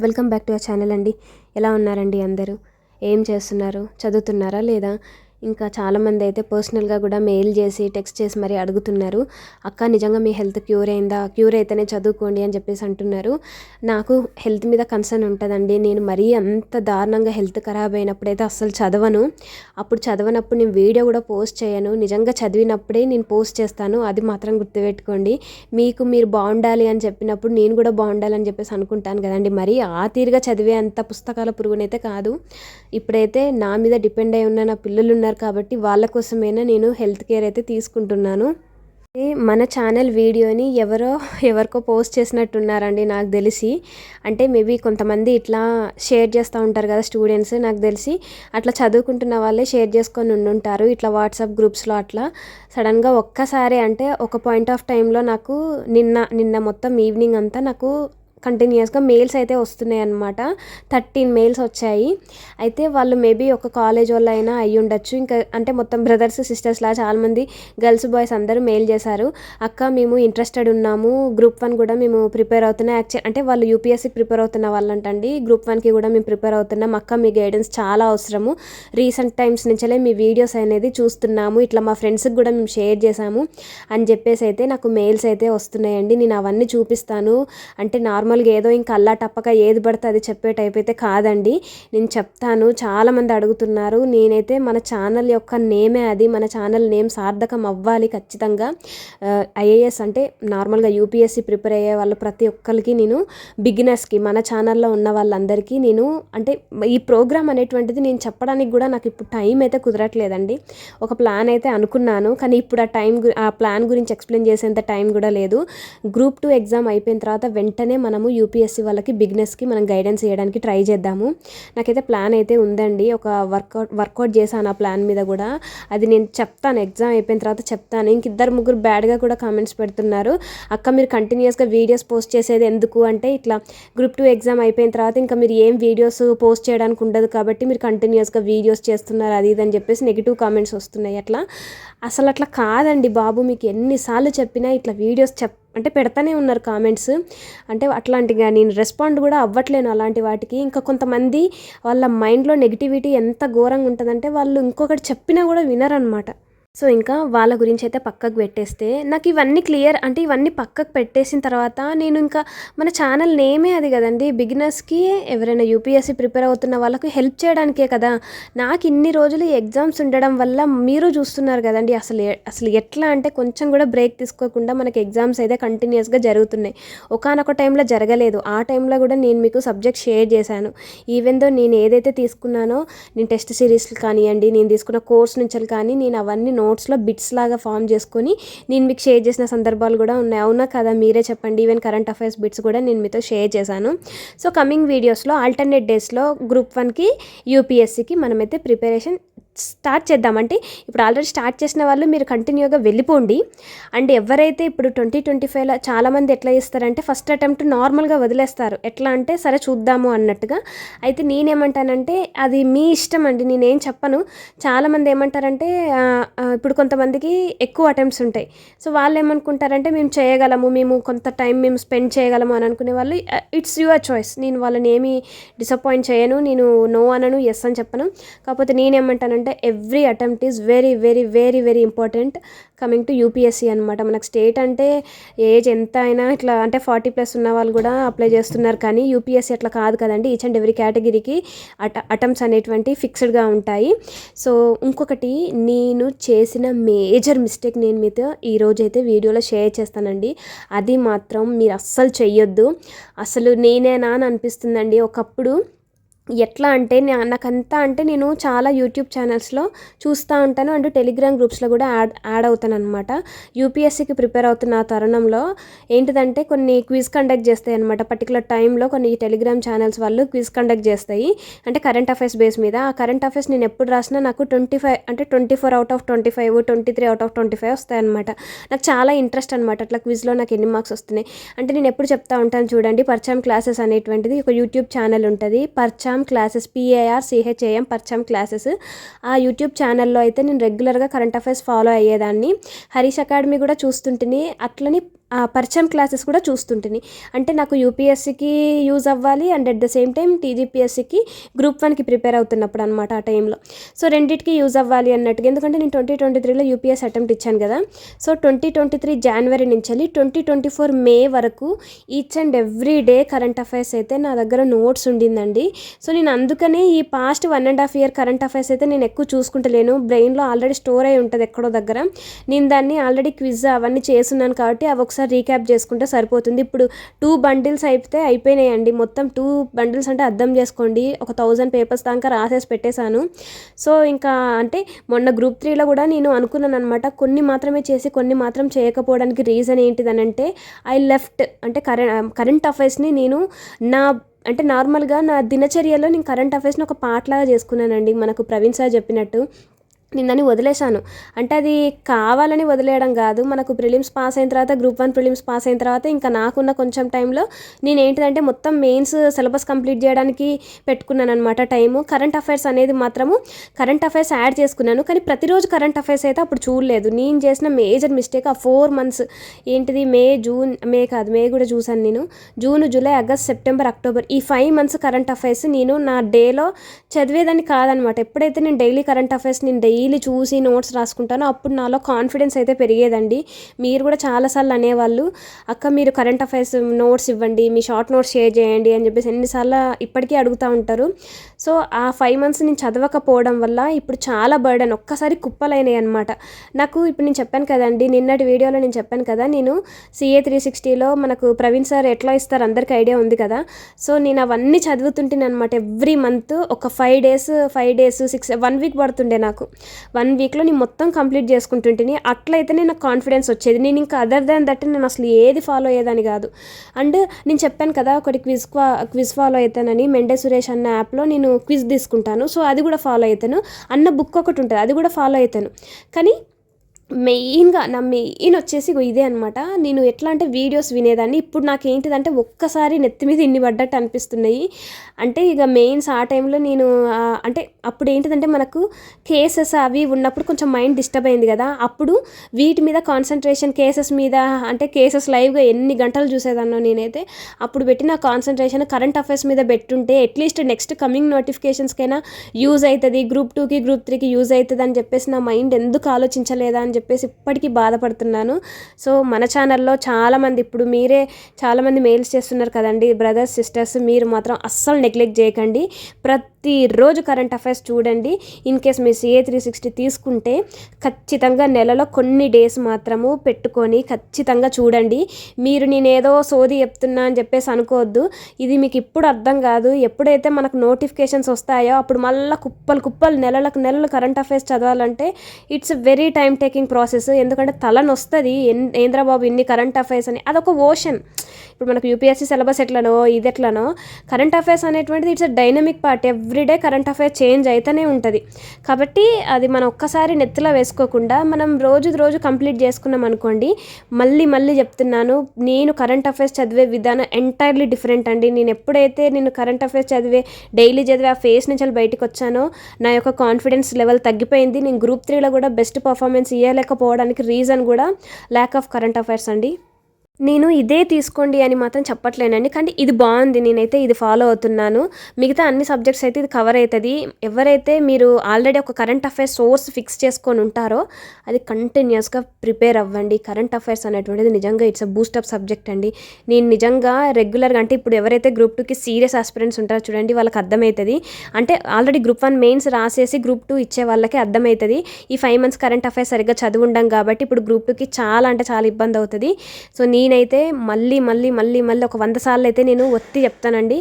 Welcome back to our channel అండి. ఎలా ఉన్నారండి అందరూ? ఏం చేస్తున్నారు? చదువుతున్నారా లేదా? ఇంకా చాలామంది అయితే పర్సనల్గా కూడా మెయిల్ చేసి టెక్స్ట్ చేసి మరీ అడుగుతున్నారు, అక్క నిజంగా మీ హెల్త్ క్యూర్ అయిందా, క్యూర్ అయితేనే చదువుకోండి అని చెప్పేసి అంటున్నారు. నాకు హెల్త్ మీద కన్సర్న్ ఉంటుందండి. నేను మరీ అంత దారుణంగా హెల్త్ ఖరాబ్ అయినప్పుడైతే అస్సలు చదవను. అప్పుడు చదవనప్పుడు నేను వీడియో కూడా పోస్ట్ చేయను. నిజంగా చదివినప్పుడే నేను పోస్ట్ చేస్తాను. అది మాత్రం గుర్తుపెట్టుకోండి. మీరు బాగుండాలి అని చెప్పినప్పుడు నేను కూడా బాగుండాలని చెప్పేసి అనుకుంటాను కదండి. మరి ఆ తీరుగా చదివే అంత పుస్తకాల పురుగునైతే కాదు. ఇప్పుడైతే నా మీద డిపెండ్ అయి ఉన్న నా పిల్లలు ఉన్నారు కాబట్టి వాళ్ళ కోసమైనా నేను హెల్త్ కేర్ అయితే తీసుకుంటున్నాను. మన ఛానల్ వీడియోని ఎవరికో పోస్ట్ చేసినట్టున్నారండి నాకు తెలిసి. అంటే మేబీ కొంతమంది ఇట్లా షేర్ చేస్తూ ఉంటారు కదా స్టూడెంట్స్, నాకు తెలిసి అట్లా చదువుకుంటున్న వాళ్ళే షేర్ చేసుకొని ఉండుంటారు ఇట్లా వాట్సాప్ గ్రూప్స్లో. అట్లా సడన్గా ఒక్కసారి అంటే ఒక పాయింట్ ఆఫ్ టైంలో నాకు నిన్న మొత్తం ఈవినింగ్ అంతా నాకు కంటిన్యూస్గా మెయిల్స్ అయితే వస్తున్నాయి అన్నమాట. 13 మెయిల్స్ వచ్చాయి. అయితే వాళ్ళు మేబీ ఒక కాలేజ్ వాళ్ళు అయినా అయ్యి ఉండొచ్చు. ఇంకా అంటే మొత్తం బ్రదర్స్ సిస్టర్స్లా చాలామంది గర్ల్స్ బాయ్స్ అందరూ మెయిల్ చేశారు. అక్క మేము ఇంట్రెస్టెడ్ ఉన్నాము, గ్రూప్ 1 కూడా మేము ప్రిపేర్ అవుతున్నాం. అంటే వాళ్ళు యూపీఎస్సీకి ప్రిపేర్ అవుతున్న వాళ్ళంటండి. గ్రూప్ 1కి కూడా మేము ప్రిపేర్ అవుతున్నాం. అక్క మీ గైడెన్స్ చాలా అవసరము. రీసెంట్ టైమ్స్ నుంచే మీ వీడియోస్ అనేది చూస్తున్నాము, ఇట్లా మా ఫ్రెండ్స్కి కూడా మేము షేర్ చేసాము అని చెప్పేసి అయితే నాకు మెయిల్స్ అయితే వస్తున్నాయండి. నేను అవన్నీ చూపిస్తాను. అంటే నార్మల్గా ఏదో ఇంకా అల్లా టప్పక ఏది పడితే అది చెప్పే టైప్ అయితే కాదండి. నేను చెప్తాను. చాలామంది అడుగుతున్నారు. నేనైతే మన ఛానల్ యొక్క నేమే అది. మన ఛానల్ నేమ్ సార్థకం అవ్వాలి ఖచ్చితంగా. ఐఏఎస్ అంటే నార్మల్గా యూపీఎస్సీ ప్రిపేర్ అయ్యే వాళ్ళు ప్రతి ఒక్కరికి నేను బిగినర్స్కి మన ఛానల్లో ఉన్న వాళ్ళందరికీ నేను అంటే ఈ ప్రోగ్రామ్ అనేటువంటిది నేను చెప్పడానికి కూడా నాకు ఇప్పుడు టైం అయితే కుదరట్లేదండి. ఒక ప్లాన్ అయితే అనుకున్నాను, కానీ ఇప్పుడు ఆ ప్లాన్ గురించి ఎక్స్ప్లెయిన్ చేసేంత టైం కూడా లేదు. గ్రూప్ 2 ఎగ్జామ్ అయిపోయిన తర్వాత వెంటనే మనము యూపీఎస్సీ వాళ్ళకి బిగినర్స్కి మనం గైడెన్స్ చేయడానికి ట్రై చేద్దాము. నాకైతే ప్లాన్ అయితే ఉందండి. ఒక వర్కౌట్ చేశాను ఆ ప్లాన్ మీద కూడా. అది నేను చెప్తాను, ఎగ్జామ్ అయిపోయిన తర్వాత చెప్తాను. ఇంక 2-3 బ్యాడ్గా కూడా కామెంట్స్ పెడుతున్నారు, అక్క మీరు కంటిన్యూస్గా వీడియోస్ పోస్ట్ చేసేది ఎందుకు అంటే, ఇట్లా గ్రూప్ 2 ఎగ్జామ్ అయిపోయిన తర్వాత ఇంకా మీరు ఏం వీడియోస్ పోస్ట్ చేయడానికి ఉండదు కాబట్టి మీరు కంటిన్యూస్గా వీడియోస్ చేస్తున్నారు అది ఇది అని చెప్పేసి నెగిటివ్ కామెంట్స్ వస్తున్నాయి. అసలు అట్లా కాదండి బాబు. మీకు ఎన్నిసార్లు చెప్పినా ఇట్లా వీడియోస్ అంటే పెడతానే ఉన్నారు కామెంట్స్. అంటే అట్లాంటిగా నేను రెస్పాండ్ కూడా అవ్వట్లేను అలాంటి వాటికి. ఇంకా కొంతమంది వాళ్ళ మైండ్లో నెగిటివిటీ ఎంత ఘోరంగా ఉంటుందంటే వాళ్ళు ఇంకొకటి చెప్పినా కూడా వినరనమాట. సో ఇంకా వాళ్ళ గురించి అయితే పక్కకు పెట్టేస్తే, నాకు ఇవన్నీ క్లియర్ అంటే ఇవన్నీ పక్కకు పెట్టేసిన తర్వాత నేను ఇంకా మన ఛానల్ నేమే అది కదండి. బిగినర్స్కి ఎవరైనా యూపీఎస్సీ ప్రిపేర్ అవుతున్న వాళ్ళకి హెల్ప్ చేయడానికే కదా. నాకు ఇన్ని రోజులు ఎగ్జామ్స్ ఉండడం వల్ల మీరు చూస్తున్నారు కదండి. అసలు ఎట్లా అంటే కొంచెం కూడా బ్రేక్ తీసుకోకుండా మనకి ఎగ్జామ్స్ అయితే కంటిన్యూస్గా జరుగుతున్నాయి. ఒకానొక టైంలో జరగలేదు. ఆ టైంలో కూడా నేను మీకు సబ్జెక్ట్ షేర్ చేశాను. ఈవెన్ దో నేను ఏదైతే తీసుకున్నానో, నేను టెస్ట్ సిరీస్లు కానివ్వండి, నేను తీసుకున్న కోర్స్ నుంచి కానీ నేను అవన్నీ నోట్స్లో బిట్స్ లాగా ఫామ్ చేసుకొని నేను మీకు షేర్ చేసిన సందర్భాలు కూడా ఉన్నాయి. అవునా కదా, మీరే చెప్పండి. ఈవెన్ కరెంట్ అఫైర్స్ బిట్స్ కూడా నేను మీతో షేర్ చేశాను. సో కమింగ్ వీడియోస్లో ఆల్టర్నేట్ డేస్లో గ్రూప్ 1కి యూపీఎస్సీకి మనమైతే ప్రిపరేషన్ స్టార్ట్ చేద్దామంటే, ఇప్పుడు ఆల్రెడీ స్టార్ట్ చేసిన వాళ్ళు మీరు కంటిన్యూగా వెళ్ళిపోండి. అండ్ ఎవరైతే ఇప్పుడు 2025లో చాలామంది ఎట్లా చేస్తారంటే ఫస్ట్ అటెంప్ట్ నార్మల్గా వదిలేస్తారు. ఎట్లా అంటే సరే చూద్దాము అన్నట్టుగా. అయితే నేనేమంటానంటే అది మీ ఇష్టం అండి, నేనేం చెప్పను. చాలామంది ఏమంటారంటే ఇప్పుడు కొంతమందికి ఎక్కువ అటెంప్ట్స్ ఉంటాయి. సో వాళ్ళు ఏమనుకుంటారంటే మేము చేయగలము, మేము కొంత టైం మేము స్పెండ్ చేయగలము అని అనుకునే వాళ్ళు. It's your choice. నేను వాళ్ళని ఏమీ డిసప్పాయింట్ చేయను, నేను నో అనను, ఎస్ అని చెప్పను. కాకపోతే నేనేమంటానంటే every attempt is very very very very important coming to UPSC అనమాట. మనకు స్టేట్ అంటే ఏజ్ ఎంత అయినా ఇట్లా అంటే 40+ ఉన్న వాళ్ళు కూడా అప్లై చేస్తున్నారు, కానీ యూపీఎస్సీ అట్లా కాదు కదండి. ఈచ్ అండ్ ఎవ్రీ కేటగిరీకి అటెంప్ట్స్ అనేటువంటి ఫిక్స్డ్గా ఉంటాయి. సో ఇంకొకటి, నేను చేసిన మేజర్ మిస్టేక్ నేను మీతో ఈరోజైతే వీడియోలో షేర్ చేస్తానండి. అది మాత్రం మీరు అస్సలు చెయ్యొద్దు. అసలు నేనేనా అని అనిపిస్తుందండి ఒకప్పుడు. ఎట్లా అంటే నాకంతా అంటే నేను చాలా యూట్యూబ్ ఛానల్స్లో చూస్తూ ఉంటాను, అండ్ టెలిగ్రామ్ గ్రూప్స్లో కూడా యాడ్ అవుతాను అనమాట. యూపీఎస్సీకి ప్రిపేర్ అవుతున్న తరుణంలో ఏంటిదంటే కొన్ని క్విజ్ కండక్ట్ చేస్తాయి అనమాట. పర్టికులర్ టైంలో కొన్ని టెలిగ్రామ్ ఛానల్స్ వాళ్ళు క్విజ్ కండక్ట్ చేస్తాయి, అంటే కరెంట్ అఫైర్స్ బేస్ మీద. ఆ కరెంట్ అఫైర్స్ నేను ఎప్పుడు రాసినా నాకు 24 అంటే 24/25, 23/25 వస్తాయి అనమాట. నాకు చాలా ఇంట్రెస్ట్ అనమాట అట్లా క్విజ్లో నాకు ఎన్ని మార్క్స్ వస్తున్నాయి అంటే. నేను ఎప్పుడు చెప్తా ఉంటాను చూడండి, పర్చామ్ క్లాసెస్ అనేటువంటిది ఒక యూట్యూబ్ ఛానల్ ఉంటుంది. పర్చామ్ క్లాసెస్, PARCHAM పర్చామ్ క్లాసెస్. ఆ యూట్యూబ్ ఛానల్లో అయితే నేను రెగ్యులర్గా కరెంట్ అఫైర్స్ ఫాలో అయ్యేదాన్ని. హరీష్ అకాడమీ కూడా చూస్తుంటిని. అట్లని పరిచయం క్లాసెస్ కూడా చూస్తుంటిని. అంటే నాకు యూపీఎస్సీకి యూజ్ అవ్వాలి and at the same time టీజీపీఎస్సీకి గ్రూప్ 1కి ప్రిపేర్ అవుతున్నప్పుడు అనమాట ఆ టైంలో. సో రెండిటికి యూజ్ అవ్వాలి అన్నట్టుగా, ఎందుకంటే నేను 2023లో యూపీఎస్ అటెంప్ట్ ఇచ్చాను కదా. సో 2023 జనవరి నుంచి 2024 మే వరకు each and every day current affairs అయితే నా దగ్గర నోట్స్ ఉండిందండి. సో నేను అందుకనే ఈ పాస్ట్ 1.5 ఇయర్ కరెంట్ అఫైర్స్ అయితే నేను ఎక్కువ చూసుకుంటలేను. బ్రెయిన్లో ఆల్రెడీ స్టోర్ అయి ఉంటుంది ఎక్కడో దగ్గర. నేను దాన్ని ఆల్రెడీ క్విజ్ అవన్నీ చేస్తున్నాను కాబట్టి అవి ఒకసారి రీక్యాప్ చేసుకుంటే సరిపోతుంది. ఇప్పుడు 2 బండిల్స్ అయితే అయిపోయినాయండి. మొత్తం 2 బండిల్స్ అంటే అర్థం చేసుకోండి, ఒక 1000 పేపర్స్ దాకా రాసేసి పెట్టేశాను. సో ఇంకా అంటే మొన్న గ్రూప్ 3లో కూడా నేను అనుకున్నాను అనమాట, కొన్ని మాత్రమే చేసి కొన్ని మాత్రం చేయకపోవడానికి రీజన్ ఏంటిదనంటే ఐ లెఫ్ట్ అంటే కరెంట్ అఫైర్స్ని నేను అంటే నార్మల్గా నా దినచర్యలో నేను కరెంట్ అఫైర్స్ని ఒక పార్ట్లాగా చేసుకున్నానండి. మనకు ప్రవీణ్ సార్ చెప్పినట్టు నేను దాన్ని వదిలేశాను. అంటే అది కావాలని వదిలేయడం కాదు, మనకు ప్రిలిమ్స్ పాస్ అయిన తర్వాత గ్రూప్ 1 ప్రిలిమ్స్ పాస్ అయిన తర్వాత ఇంకా నాకున్న కొంచెం టైంలో నేను ఏంటిదంటే మొత్తం మెయిన్స్ సిలబస్ కంప్లీట్ చేయడానికి పెట్టుకున్నాను అనమాట టైము. కరెంట్ అఫైర్స్ అనేది మాత్రము కరెంట్ అఫైర్స్ యాడ్ చేసుకున్నాను, కానీ ప్రతిరోజు కరెంట్ అఫైర్స్ అయితే అప్పుడు చూడలేదు. నేను చేసిన మేజర్ మిస్టేక్ ఆ 4 months ఏంటిది మే కూడా చూసాను నేను. June, July, August, September, October ఈ 5 months కరెంట్ అఫైర్స్ నేను నా డేలో చదివేదాన్ని కాదనమాట. ఎప్పుడైతే నేను డైలీ కరెంట్ అఫైర్స్ నేను డైలీ చూసి నోట్స్ రాసుకుంటానో అప్పుడు నాలో కాన్ఫిడెన్స్ అయితే పెరిగేదండి. మీరు కూడా చాలాసార్లు అనేవాళ్ళు, అక్క మీరు కరెంట్ అఫైర్స్ నోట్స్ ఇవ్వండి, మీ షార్ట్ నోట్స్ షేర్ చేయండి అని చెప్పేసి ఎన్నిసార్లు ఇప్పటికీ అడుగుతూ ఉంటారు. సో ఆ 5 months నేను చదవకపోవడం వల్ల ఇప్పుడు చాలా బర్డెన్ ఒక్కసారి కుప్పలైనాయి అనమాట నాకు. ఇప్పుడు నేను చెప్పాను కదండి, నిన్నటి వీడియోలో నేను చెప్పాను కదా, నేను CA 360లో మనకు ప్రవీణ్ సార్ ఎట్లా ఇస్తారు అందరికీ ఐడియా ఉంది కదా. సో నేను అవన్నీ చదువుతుంటేనే అనమాట. ఎవ్రీ మంత్ ఒక 5 days 1 week పడుతుండే నాకు. 1 weekలో నేను మొత్తం కంప్లీట్ చేసుకుంటుంటేని. అట్లయితేనే నాకు కాన్ఫిడెన్స్ వచ్చేది. నేను ఇంకా అదర్ దాన్ దట్ నేను అసలు ఏది ఫాలో అయ్యేదాన్ని కాదు. అండ్ నేను చెప్పాను కదా ఒకటి క్విజ్ ఫాలో అవుతానని, మెండే సురేష్ అన్న యాప్లో నేను క్విజ్ తీసుకుంటాను. సో అది కూడా ఫాలో అవుతాను. అన్న బుక్ ఒకటి ఉంటుంది, అది కూడా ఫాలో అవుతాను. కానీ మెయిన్గా నా మెయిన్ వచ్చేసి ఇదే అనమాట. నేను ఎట్లా అంటే వీడియోస్ వినేదాన్ని. ఇప్పుడు నాకు ఏంటిదంటే ఒక్కసారి నెత్తి మీద ఇన్ని పడ్డట్టు అనిపిస్తున్నాయి. అంటే ఇక మెయిన్స్ ఆ టైంలో నేను అంటే అప్పుడు ఏంటిదంటే మనకు కేసెస్ అవి ఉన్నప్పుడు కొంచెం మైండ్ డిస్టర్బ్ అయింది కదా. అప్పుడు వీటి మీద కాన్సన్ట్రేషన్, కేసెస్ మీద అంటే కేసెస్ లైవ్గా ఎన్ని గంటలు చూసేదాన్నో నేనైతే. అప్పుడు పెట్టిన కాన్సన్ట్రేషన్ కరెంట్ అఫైర్స్ మీద పెట్టుంటే అట్లీస్ట్ నెక్స్ట్ కమింగ్ నోటిఫికేషన్స్కైనా యూజ్ అవుతుంది, గ్రూప్ 2కి గ్రూప్ 3కి యూజ్ అవుతుంది అని చెప్పేసి నా మైండ్ ఎందుకు ఆలోచించలేదా అని చెప్పేసి ఇప్పటికీ బాధపడుతున్నాను. సో మన ఛానల్లో చాలామంది ఇప్పుడు మీరే చాలామంది మెయిల్స్ చేస్తున్నారు కదండి బ్రదర్స్ సిస్టర్స్, మీరు మాత్రం అస్సలు నెగ్లెక్ట్ చేయకండి. ప్రతిరోజు కరెంట్ అఫైర్స్ చూడండి. ఇన్ కేస్ మీరు CA 360 తీసుకుంటే ఖచ్చితంగా నెలలో కొన్ని డేస్ మాత్రము పెట్టుకొని ఖచ్చితంగా చూడండి. మీరు నేనేదో సోది చెప్తున్నా అని చెప్పేసి అనుకోవద్దు. ఇది మీకు ఇప్పుడు అర్థం కాదు. ఎప్పుడైతే మనకు నోటిఫికేషన్స్ వస్తాయో అప్పుడు మళ్ళీ కుప్పలు నెలలు కరెంట్ అఫైర్స్ చదవాలంటే it's very time taking process. ఎందుకంటే తలనొస్తుంది, ఏంద్రబాబు ఇన్ని కరెంట్ అఫైర్స్ అని. అదొక ఓషన్. ఇప్పుడు మనకు యూపీఎస్సీ సిలబస్ ఎట్లనో ఇది ఎట్లనో కరెంట్ అఫైర్స్ అనేటువంటిది it's a dynamic part. Everyday current affair change అయితేనే ఉంటుంది. కాబట్టి అది మనం ఒక్కసారి నెత్తిలో వేసుకోకుండా మనం రోజు కంప్లీట్ చేసుకున్నాం అనుకోండి. మళ్ళీ చెప్తున్నాను, నేను కరెంట్ అఫైర్స్ చదివే విధానం ఎంటైర్లీ డిఫరెంట్ అండి. నేను ఎప్పుడైతే కరెంట్ అఫైర్స్ డైలీ చదివే ఆ ఫేస్ నుంచి బయటకు వచ్చానో నా యొక్క కాన్ఫిడెన్స్ లెవెల్ తగ్గిపోయింది. నేను గ్రూప్ 3లో కూడా బెస్ట్ పర్ఫార్మెన్స్ ఇవ్వలేకపోవడానికి రీజన్ కూడా ల్యాక్ ఆఫ్ కరెంట్ అఫైర్స్ అండి. నేను ఇదే తీసుకోండి అని మాత్రం చెప్పట్లేనండి, కానీ ఇది బాగుంది, నేనైతే ఇది ఫాలో అవుతున్నాను. మిగతా అన్ని సబ్జెక్ట్స్ అయితే ఇది కవర్ అవుతుంది. ఎవరైతే మీరు ఆల్రెడీ ఒక కరెంట్ అఫైర్స్ సోర్స్ ఫిక్స్ చేసుకొని ఉంటారో అది కంటిన్యూస్గా ప్రిపేర్ అవ్వండి. కరెంట్ అఫైర్స్ అనేటువంటిది నిజంగా ఇట్స్ అ బూస్టప్ సబ్జెక్ట్ అండి. నేను నిజంగా రెగ్యులర్గా అంటే ఇప్పుడు ఎవరైతే గ్రూప్ 2కి సీరియస్ ఆస్పిరెంట్స్ ఉంటారో చూడండి, వాళ్ళకి అర్థమవుతుంది. అంటే ఆల్రెడీ గ్రూప్ 1 మెయిన్స్ రాసేసి గ్రూప్ 2 ఇచ్చే వాళ్ళకి అర్థమవుతుంది. ఈ 5 months కరెంట్ అఫైర్స్ సరిగ్గా చదివి ఉండం కాబట్టి ఇప్పుడు గ్రూప్ 2కి చాలా ఇబ్బంది అవుతుంది. సో నేనైతే మళ్ళీ ఒక 100 సార్లు అయితే నేను ఒత్తి చెప్తానండి,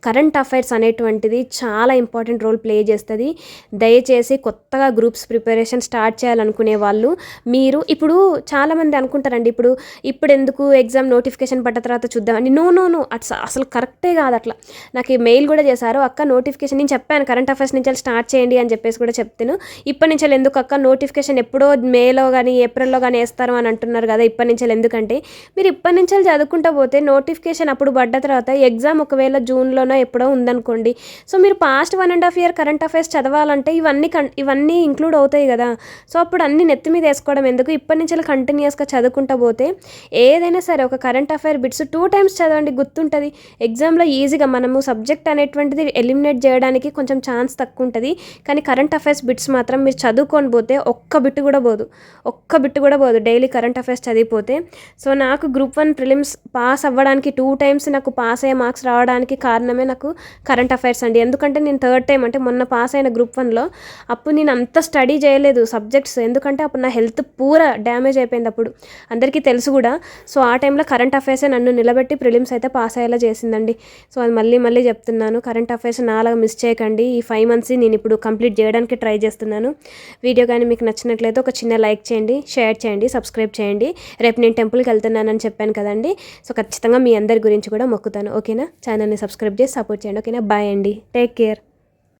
కరెంట్ అఫైర్స్ అనేటువంటిది చాలా ఇంపార్టెంట్ రోల్ ప్లే చేస్తుంది. దయచేసి కొత్తగా గ్రూప్స్ ప్రిపరేషన్ స్టార్ట్ చేయాలనుకునే వాళ్ళు మీరు ఇప్పుడు చాలామంది అనుకుంటారండి, ఇప్పుడు ఎందుకు ఎగ్జామ్ నోటిఫికేషన్ పడ్డ తర్వాత చూద్దామండి. నో అసలు కరెక్టే కాదు. అట్లా నాకు ఈ మెయిల్ కూడా చేశారు, అక్క నోటిఫికేషన్ నేను చెప్పాను కరెంట్ అఫైర్స్ నుంచి స్టార్ట్ చేయండి అని చెప్పేసి కూడా చెప్తాను. ఇప్పటి నుంచి ఎందుకు అక్క నోటిఫికేషన్ ఎప్పుడో మేలో కానీ ఏప్రిల్లో కానీ వేస్తారు అని అంటున్నారు కదా, ఇప్పటి నుంచి ఎందుకంటే మీరు ఇప్పటి నుంచే చదువుకుంటూ పోతే నోటిఫికేషన్ అప్పుడు పడ్డ తర్వాత ఎగ్జామ్ ఒకవేళ జూన్లోనో ఎప్పుడో ఉందనుకోండి, సో మీరు పాస్ట్ 1.5 ఇయర్ కరెంట్ అఫైర్స్ చదవాలంటే ఇవన్నీ ఇంక్లూడ్ అవుతాయి కదా. సో అప్పుడు అన్ని నెత్తి మీద వేసుకోవడం ఎందుకు, ఇప్పటి నుంచి కంటిన్యూస్గా చదువుకుంటూ పోతే ఏదైనా సరే ఒక కరెంట్ అఫైర్ బిట్స్ 2 టైమ్స్ చదవండి, గుర్తుంటుంది. ఎగ్జామ్లో ఈజీగా మనము సబ్జెక్ట్ అనేటువంటిది ఎలిమినేట్ చేయడానికి కొంచెం ఛాన్స్ తక్కువ ఉంటుంది, కానీ కరెంట్ అఫైర్స్ బిట్స్ మాత్రం మీరు చదువుకొని పోతే ఒక్క బిట్ కూడా పోదు డైలీ కరెంట్ అఫైర్స్ చదివిపోతే. సో నాకు గ్రూప్ 1 ప్రిలిమ్స్ పాస్ అవ్వడానికి 2 టైమ్స్ నాకు పాస్ అయ్యే మార్క్స్ రావడానికి కారణమే నాకు కరెంట్ అఫైర్స్ అండి. ఎందుకంటే నేను 3rd టైం అంటే మొన్న పాస్ అయిన గ్రూప్ 1లో అప్పుడు నేను అంత స్టడీ చేయలేదు సబ్జెక్ట్స్, ఎందుకంటే అప్పుడు నా హెల్త్ పూరా డ్యామేజ్ అయిపోయింది అప్పుడు, అందరికీ తెలుసు కూడా. సో ఆ టైంలో కరెంట్ అఫైర్సే నన్ను నిలబెట్టి ప్రిలిమ్స్ అయితే పాస్ అయ్యేలా చేసిందండి. సో అది మళ్ళీ చెప్తున్నాను, కరెంట్ అఫైర్స్ నాలాగా మిస్ చేయకండి. ఈ 5 మంత్స్ నేను ఇప్పుడు కంప్లీట్ చేయడానికి ట్రై చేస్తున్నాను. వీడియో కానీ మీకు నచ్చినట్లయితే ఒక చిన్న లైక్ చేయండి, షేర్ చేయండి, సబ్స్క్రైబ్ చేయండి. రేపు నేను టెంపుల్కి వెళ్తున్నానని చెప్పాను కదండి, సో ఖచ్చితంగా మీ అందరి గురించి కూడా మొక్కుతాను. ఓకేనా, ఛానల్ని సబ్స్క్రైబ్ చేసి సపోర్ట్ చేయండి. ఓకేనా, బాయ్ అండి, టేక్ కేర్.